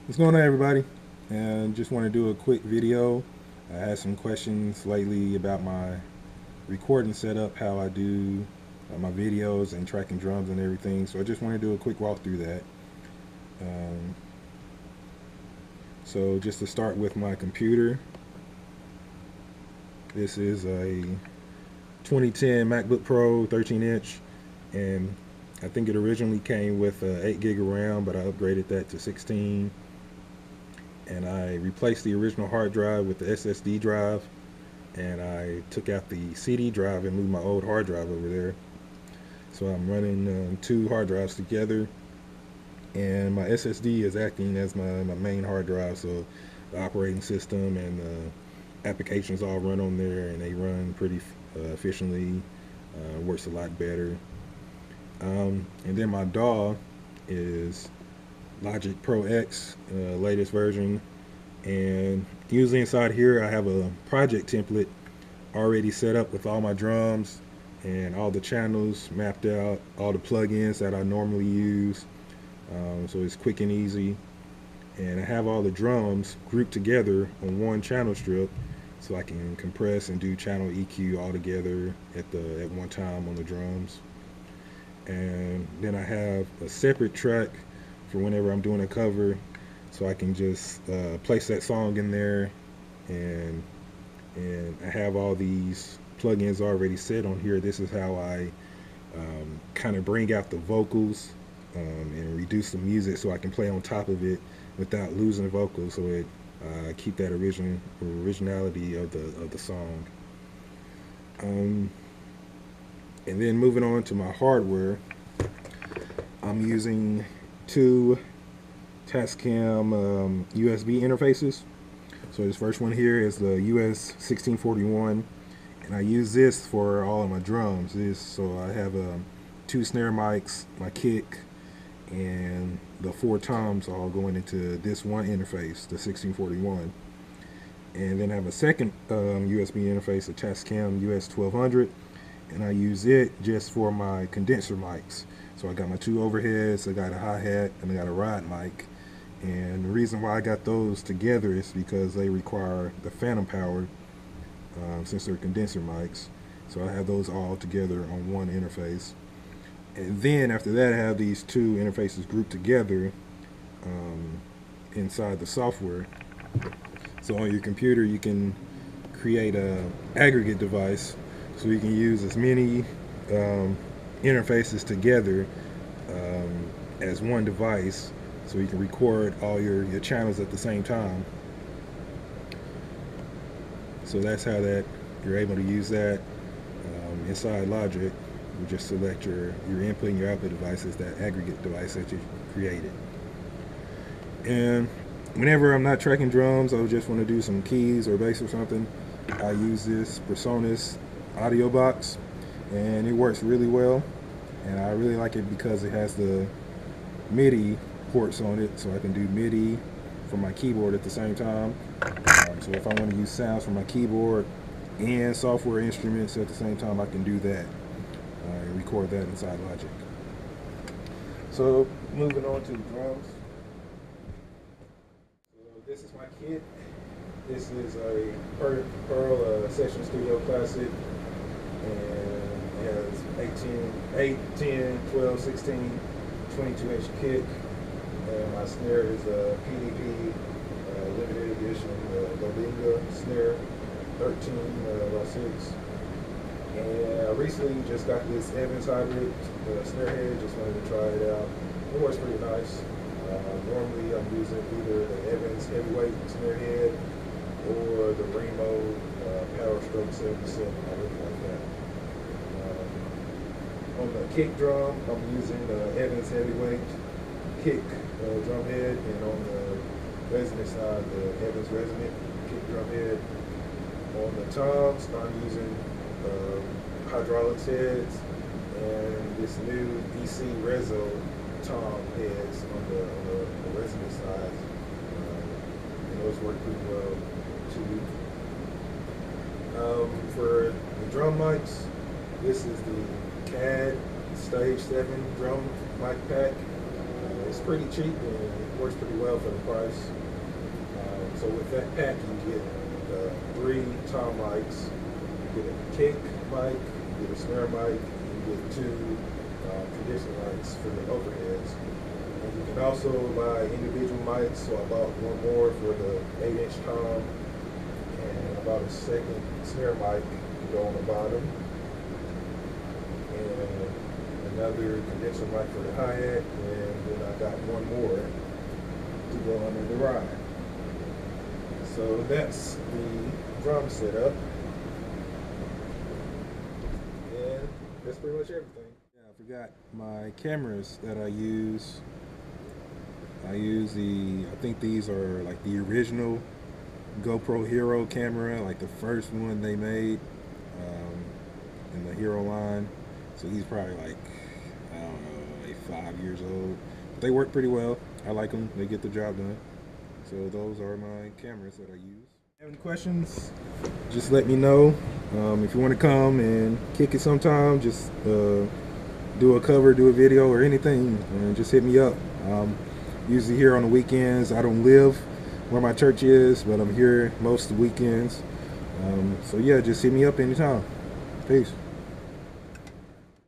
What's going on, everybody? And just want to do a quick video. I had some questions lately about my recording setup, how I do my videos and tracking drums and everything. So I just want to do a quick walk through that. Um, so just to start with my computer, this is a 2010 MacBook Pro 13-inch, and I think it originally came with 8 gig of RAM, but I upgraded that to 16. And I replaced the original hard drive with the SSD drive, and I took out the CD drive and moved my old hard drive over there. So I'm running two hard drives together, and my SSD is acting as my main hard drive. So the operating system and applications all run on there, and they run pretty efficiently. Works a lot better. And then my DAW is Logic Pro X, latest version. And usually inside here I have a project template already set up with all my drums and all the channels mapped out, all the plugins that I normally use. So it's quick and easy. And I have all the drums grouped together on one channel strip, so I can compress and do channel EQ all together at one time on the drums. And then I have a separate track for whenever I'm doing a cover, so I can just place that song in there, and I have all these plugins already set on here. This is how I kind of bring out the vocals and reduce the music, so I can play on top of it without losing the vocals, so it keep that originality of the song. Um, and then moving on to my hardware, I'm using two Tascam USB interfaces. So this first one here is the US 1641, and I use this for all of my drums. So I have two snare mics, my kick, and the four toms all going into this one interface, the 1641. And then I have a second USB interface, a Tascam US 1200, and I use it just for my condenser mics. So I got my two overheads, I got a hi-hat, and I got a ride mic. And the reason why I got those together is because they require the phantom power, since they're condenser mics. So I have those all together on one interface. And then after that, I have these two interfaces grouped together inside the software. So on your computer, you can create a aggregate device, so you can use as many interfaces together as one device, so you can record all your channels at the same time. So that's how you're able to use that inside Logic. You just select your input and your output devices, that aggregate device that you created. And whenever I'm not tracking drums, I just want to do some keys or bass or something, I use this Personas audio box, and it works really well. And I really like it because it has the MIDI ports on it, so I can do MIDI from my keyboard at the same time. So if I want to use sounds from my keyboard and software instruments at the same time, I can do that. Record that inside Logic. So moving on to the drums. So this is my kit. This is a Pearl Session Studio Classic, and it has 8, 10, 12, 16, 22-inch kick. And my snare is a PDP limited edition Gobinga snare, 13/6. And I recently just got this Evans hybrid snare head. Just wanted to try it out. It works pretty nice. Normally I'm using either the Evans heavyweight snare head or the Remo Power Stroke 77. I really like that. On the kick drum, I'm using the Evans heavyweight kick drum head, and on the resonant side, the Evans resonant kick drum head. On the toms, I'm using hydraulics heads and this new DC Rezo tom heads on the resonant side. And those work pretty well too. For the drum mics, this is the CAD Stage 7 drum mic pack. It's pretty cheap and it works pretty well for the price. So with that pack, you get 3 tom mics, you get a kick mic, you get a snare mic, you get 2 traditional mics for the overheads. And you can also buy individual mics, so I bought one more for the 8-inch tom, and I bought a second snare mic to go on the bottom, and another condenser mic for the hi-hat, and then I got one more to go under the ride. So that's the drum setup, and that's pretty much everything. Yeah, I forgot my cameras that I use. I use I think these are like the original GoPro Hero camera, like the first one they made in the Hero line. So these probably like, I don't know, like 5 years old. But they work pretty well. I like them. They get the job done. So those are my cameras that I use. If you have any questions, just let me know. If you want to come and kick it sometime, just do a cover, do a video or anything, and just hit me up. Usually here on the weekends. I don't live where my church is, but I'm here most of the weekends. So yeah, just hit me up anytime. Peace.